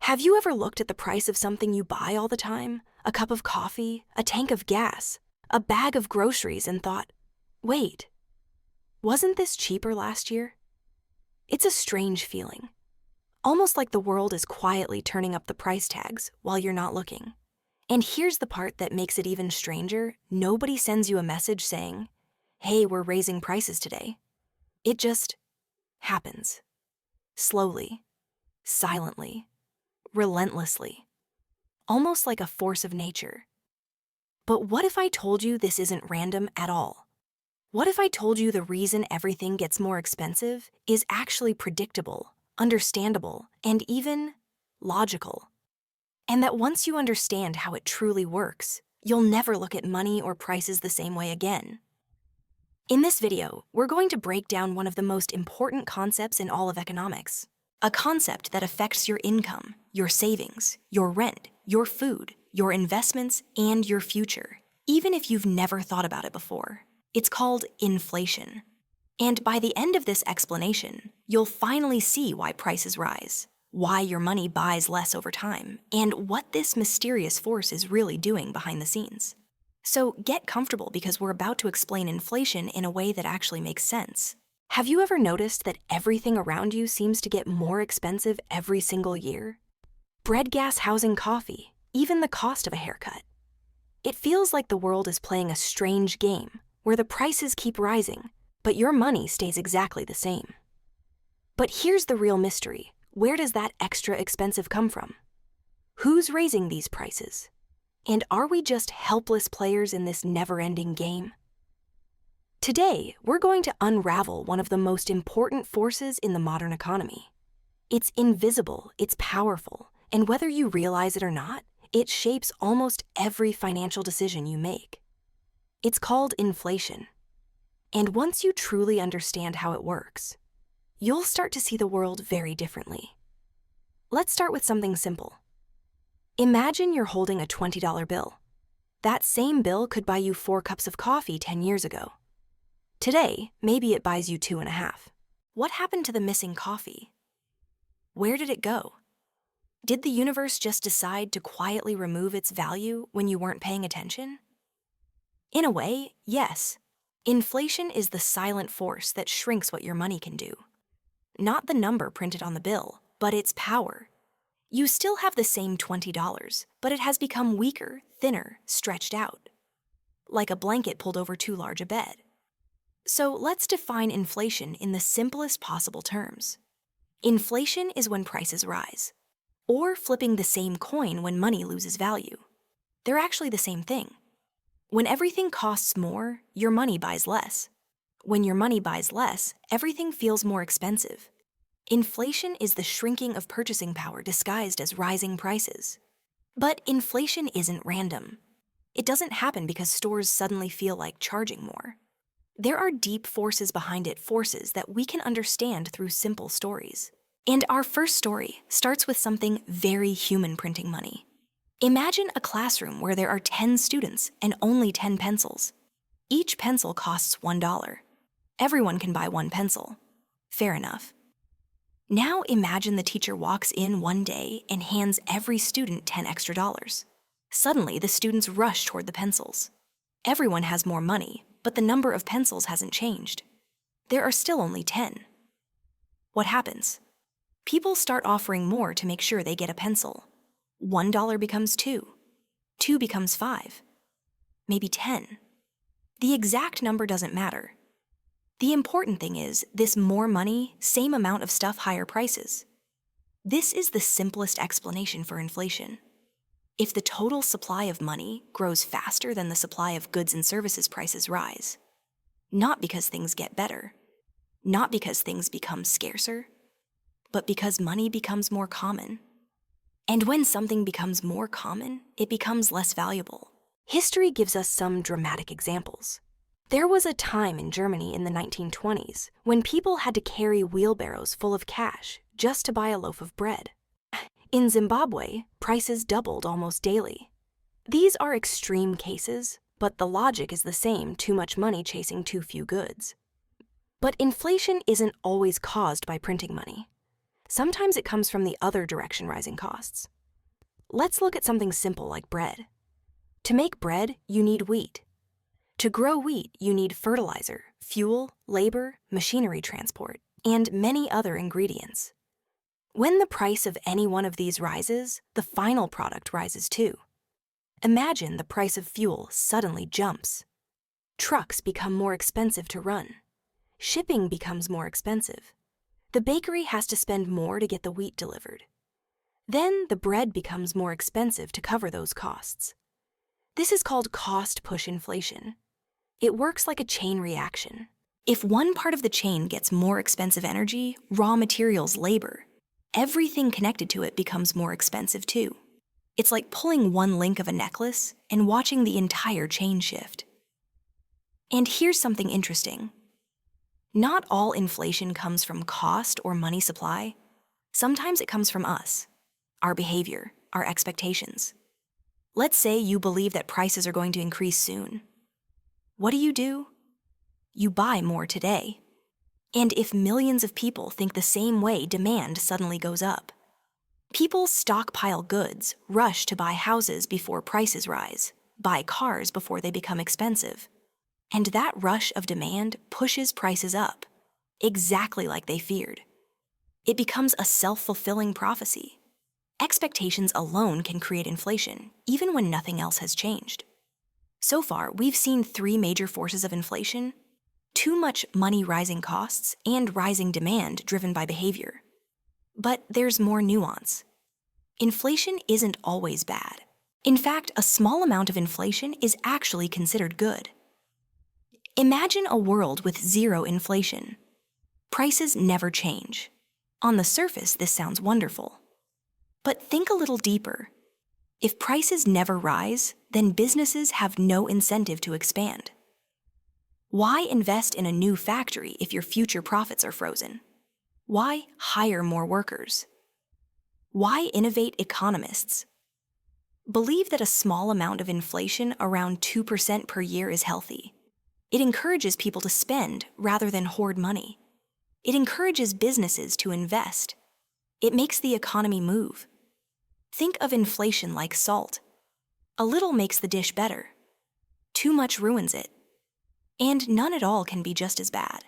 Have you ever looked at the price of something you buy all the time? A cup of coffee, a tank of gas, a bag of groceries, and thought, wait, wasn't this cheaper last year? It's a strange feeling, almost like the world is quietly turning up the price tags while you're not looking. And here's the part that makes it even stranger. Nobody sends you a message saying, hey, we're raising prices today. It just happens. Slowly, silently, relentlessly, almost like a force of nature. But what if I told you this isn't random at all? What if I told you the reason everything gets more expensive is actually predictable, understandable, and even logical? And that once you understand how it truly works, you'll never look at money or prices the same way again. In this video, we're going to break down one of the most important concepts in all of economics. A concept that affects your income, your savings, your rent, your food, your investments, and your future, even if you've never thought about it before. It's called inflation. And by the end of this explanation, you'll finally see why prices rise, why your money buys less over time, and what this mysterious force is really doing behind the scenes. So get comfortable because we're about to explain inflation in a way that actually makes sense. Have you ever noticed that everything around you seems to get more expensive every single year? Bread, gas, housing, coffee, even the cost of a haircut. It feels like the world is playing a strange game where the prices keep rising, but your money stays exactly the same. But here's the real mystery. Where does that extra expensive come from? Who's raising these prices? And are we just helpless players in this never-ending game? Today, we're going to unravel one of the most important forces in the modern economy. It's invisible, it's powerful, and whether you realize it or not, it shapes almost every financial decision you make. It's called inflation. And once you truly understand how it works, you'll start to see the world very differently. Let's start with something simple. Imagine you're holding a $20 bill. That same bill could buy you 4 cups of coffee 10 years ago. Today, maybe it buys you 2.5. What happened to the missing coffee? Where did it go? Did the universe just decide to quietly remove its value when you weren't paying attention? In a way, yes. Inflation is the silent force that shrinks what your money can do. Not the number printed on the bill, but its power. You still have the same $20, but it has become weaker, thinner, stretched out. Like a blanket pulled over too large a bed. So let's define inflation in the simplest possible terms. Inflation is when prices rise, or flipping the same coin when money loses value. They're actually the same thing. When everything costs more, your money buys less. When your money buys less, everything feels more expensive. Inflation is the shrinking of purchasing power disguised as rising prices. But inflation isn't random. It doesn't happen because stores suddenly feel like charging more. There are deep forces behind it, forces that we can understand through simple stories. And our first story starts with something very human: printing money. Imagine a classroom where there are 10 students and only 10 pencils. Each pencil costs $1. Everyone can buy 1 pencil. Fair enough. Now imagine the teacher walks in one day and hands every student $10 extra. Suddenly, the students rush toward the pencils. Everyone has more money, but the number of pencils hasn't changed. There are still only 10. What happens? People start offering more to make sure they get a pencil. $1 becomes 2. 2 becomes 5. Maybe 10. The exact number doesn't matter. The important thing is, this more money, same amount of stuff, higher prices. This is the simplest explanation for inflation. If the total supply of money grows faster than the supply of goods and services, prices rise. Not because things get better, not because things become scarcer, but because money becomes more common. And when something becomes more common, it becomes less valuable. History gives us some dramatic examples. There was a time in Germany in the 1920s when people had to carry wheelbarrows full of cash just to buy a loaf of bread. In Zimbabwe, prices doubled almost daily. These are extreme cases, but the logic is the same: too much money chasing too few goods. But inflation isn't always caused by printing money. Sometimes it comes from the other direction rising costs. Let's look at something simple like bread. To make bread, you need wheat. To grow wheat, you need fertilizer, fuel, labor, machinery transport, and many other ingredients. When the price of any one of these rises, the final product rises too. Imagine the price of fuel suddenly jumps. Trucks become more expensive to run. Shipping becomes more expensive. The bakery has to spend more to get the wheat delivered. Then the bread becomes more expensive to cover those costs. This is called cost-push inflation. It works like a chain reaction. If one part of the chain gets more expensive energy, raw materials, labor, everything connected to it becomes more expensive too. It's like pulling one link of a necklace and watching the entire chain shift. And here's something interesting. Not all inflation comes from cost or money supply. Sometimes it comes from us, our behavior, our expectations. Let's say you believe that prices are going to increase soon. What do? You buy more today. And if millions of people think the same way, demand suddenly goes up. People stockpile goods, rush to buy houses before prices rise, buy cars before they become expensive. And that rush of demand pushes prices up, exactly like they feared. It becomes a self-fulfilling prophecy. Expectations alone can create inflation, even when nothing else has changed. So far, we've seen three major forces of inflation: too much money rising costs and rising demand driven by behavior. But there's more nuance. Inflation isn't always bad. In fact, a small amount of inflation is actually considered good. Imagine a world with zero inflation. Prices never change. On the surface, this sounds wonderful. But think a little deeper. If prices never rise, then businesses have no incentive to expand. Why invest in a new factory if your future profits are frozen? Why hire more workers? Why innovate economists? Believe that a small amount of inflation, around 2% per year, is healthy. It encourages people to spend rather than hoard money. It encourages businesses to invest. It makes the economy move. Think of inflation like salt. A little makes the dish better. Too much ruins it. And none at all can be just as bad.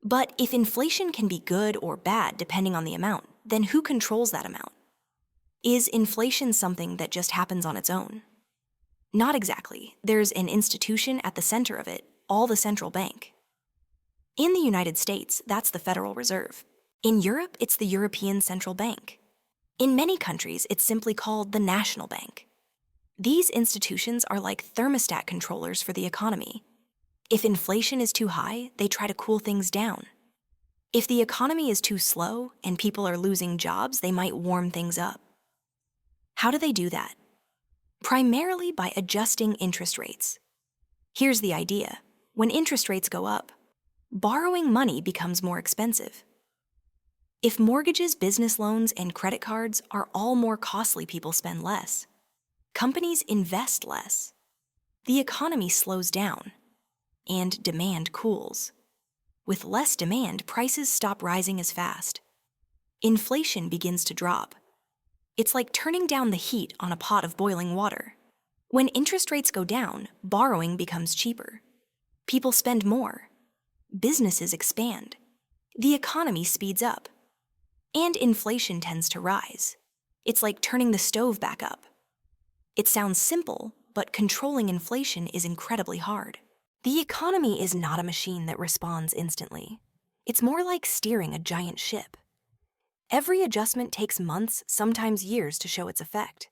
But if inflation can be good or bad depending on the amount, then who controls that amount? Is inflation something that just happens on its own? Not exactly. There's an institution at the center of it, the central bank. In the United States, that's the Federal Reserve. In Europe, it's the European Central Bank. In many countries, it's simply called the National Bank. These institutions are like thermostat controllers for the economy. If inflation is too high, they try to cool things down. If the economy is too slow and people are losing jobs, they might warm things up. How do they do that? Primarily by adjusting interest rates. Here's the idea. When interest rates go up, borrowing money becomes more expensive. If mortgages, business loans, and credit cards are all more costly, people spend less. Companies invest less. The economy slows down, and demand cools. With less demand, prices stop rising as fast. Inflation begins to drop. It's like turning down the heat on a pot of boiling water. When interest rates go down, borrowing becomes cheaper. People spend more. Businesses expand. The economy speeds up. And inflation tends to rise. It's like turning the stove back up. It sounds simple, but controlling inflation is incredibly hard. The economy is not a machine that responds instantly. It's more like steering a giant ship. Every adjustment takes months, sometimes years, to show its effect.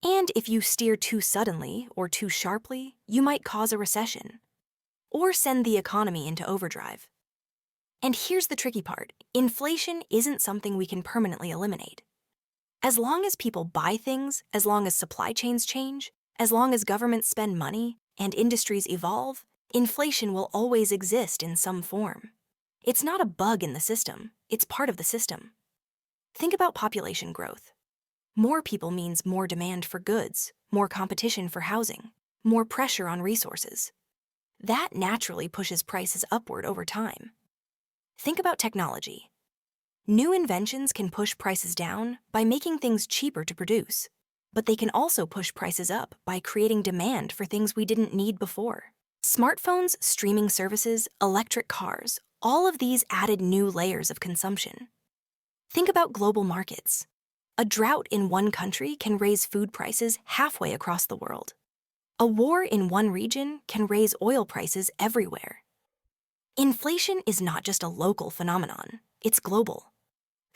And if you steer too suddenly or too sharply, you might cause a recession or send the economy into overdrive. And here's the tricky part. Inflation isn't something we can permanently eliminate. As long as people buy things, as long as supply chains change, as long as governments spend money and industries evolve, inflation will always exist in some form. It's not a bug in the system, it's part of the system. Think about population growth. More people means more demand for goods, more competition for housing, more pressure on resources. That naturally pushes prices upward over time. Think about technology. New inventions can push prices down by making things cheaper to produce, but they can also push prices up by creating demand for things we didn't need before. Smartphones, streaming services, electric cars, all of these added new layers of consumption. Think about global markets. A drought in one country can raise food prices halfway across the world. A war in one region can raise oil prices everywhere. Inflation is not just a local phenomenon, it's global.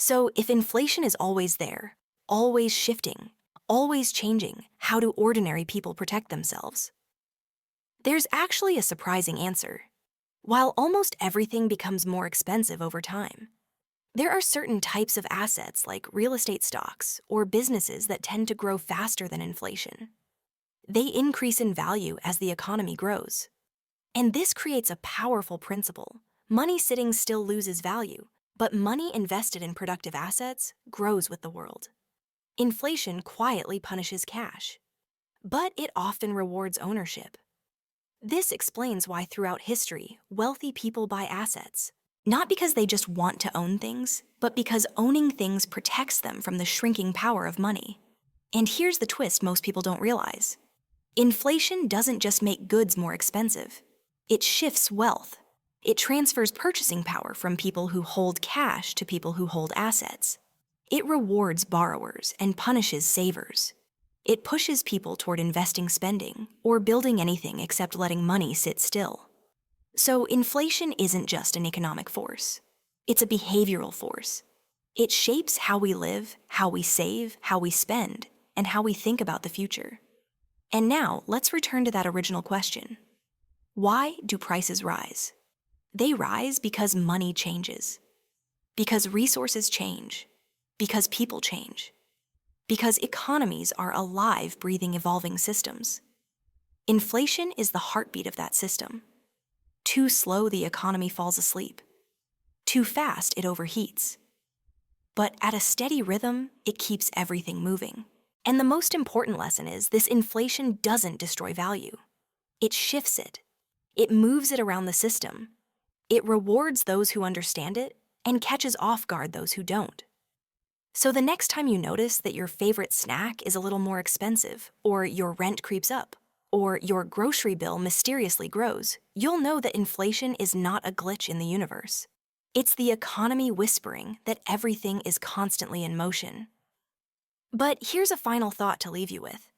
So if inflation is always there, always shifting, always changing, how do ordinary people protect themselves? There's actually a surprising answer. While almost everything becomes more expensive over time, there are certain types of assets like real estate stocks or businesses that tend to grow faster than inflation. They increase in value as the economy grows. And this creates a powerful principle. Money sitting still loses value, but money invested in productive assets grows with the world. Inflation quietly punishes cash, but it often rewards ownership. This explains why throughout history, wealthy people buy assets, not because they just want to own things, but because owning things protects them from the shrinking power of money. And here's the twist most people don't realize. Inflation doesn't just make goods more expensive. It shifts wealth. It transfers purchasing power from people who hold cash to people who hold assets. It rewards borrowers and punishes savers. It pushes people toward investing spending or building anything except letting money sit still. So inflation isn't just an economic force. It's a behavioral force. It shapes how we live, how we save, how we spend, and how we think about the future. And now, let's return to that original question. Why do prices rise? They rise because money changes, because resources change, because people change, because economies are alive, breathing, evolving systems. Inflation is the heartbeat of that system. Too slow, the economy falls asleep. Too fast, it overheats. But at a steady rhythm, it keeps everything moving. And the most important lesson is this: inflation doesn't destroy value. It shifts it. It moves it around the system. It rewards those who understand it and catches off guard those who don't. So the next time you notice that your favorite snack is a little more expensive, or your rent creeps up, or your grocery bill mysteriously grows, you'll know that inflation is not a glitch in the universe. It's the economy whispering that everything is constantly in motion. But here's a final thought to leave you with.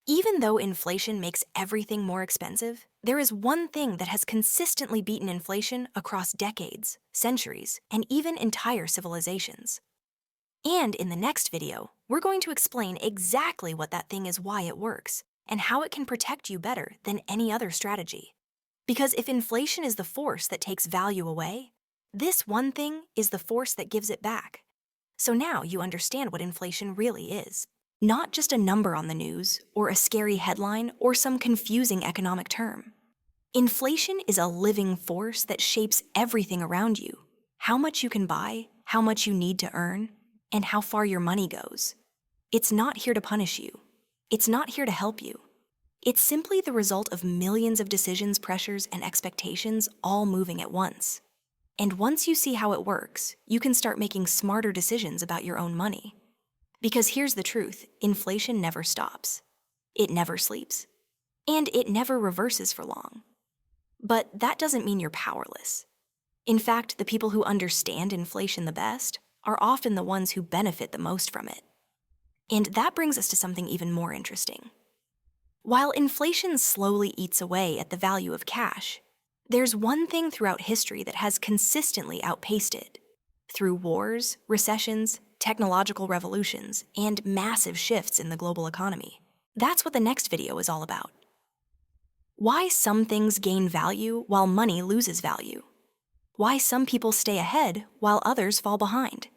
Even though inflation makes everything more expensive, there is one thing that has consistently beaten inflation across decades, centuries, and even entire civilizations. And in the next video, we're going to explain exactly what that thing is, why it works, and how it can protect you better than any other strategy. Because if inflation is the force that takes value away, this one thing is the force that gives it back. So now you understand what inflation really is. Not just a number on the news, or a scary headline, or some confusing economic term. Inflation is a living force that shapes everything around you. How much you can buy, how much you need to earn, and how far your money goes. It's not here to punish you. It's not here to help you. It's simply the result of millions of decisions, pressures, and expectations all moving at once. And once you see how it works, you can start making smarter decisions about your own money. Because here's the truth, inflation never stops. It never sleeps. And it never reverses for long. But that doesn't mean you're powerless. In fact, the people who understand inflation the best are often the ones who benefit the most from it. And that brings us to something even more interesting. While inflation slowly eats away at the value of cash, there's one thing throughout history that has consistently outpaced it. Through wars, recessions, technological revolutions, and massive shifts in the global economy. That's what the next video is all about. Why some things gain value while money loses value. Why some people stay ahead while others fall behind.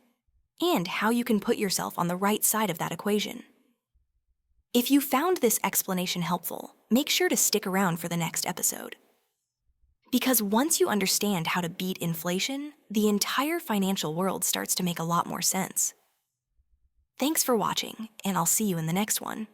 And how you can put yourself on the right side of that equation. If you found this explanation helpful, make sure to stick around for the next episode. Because once you understand how to beat inflation, the entire financial world starts to make a lot more sense. Thanks for watching, and I'll see you in the next one.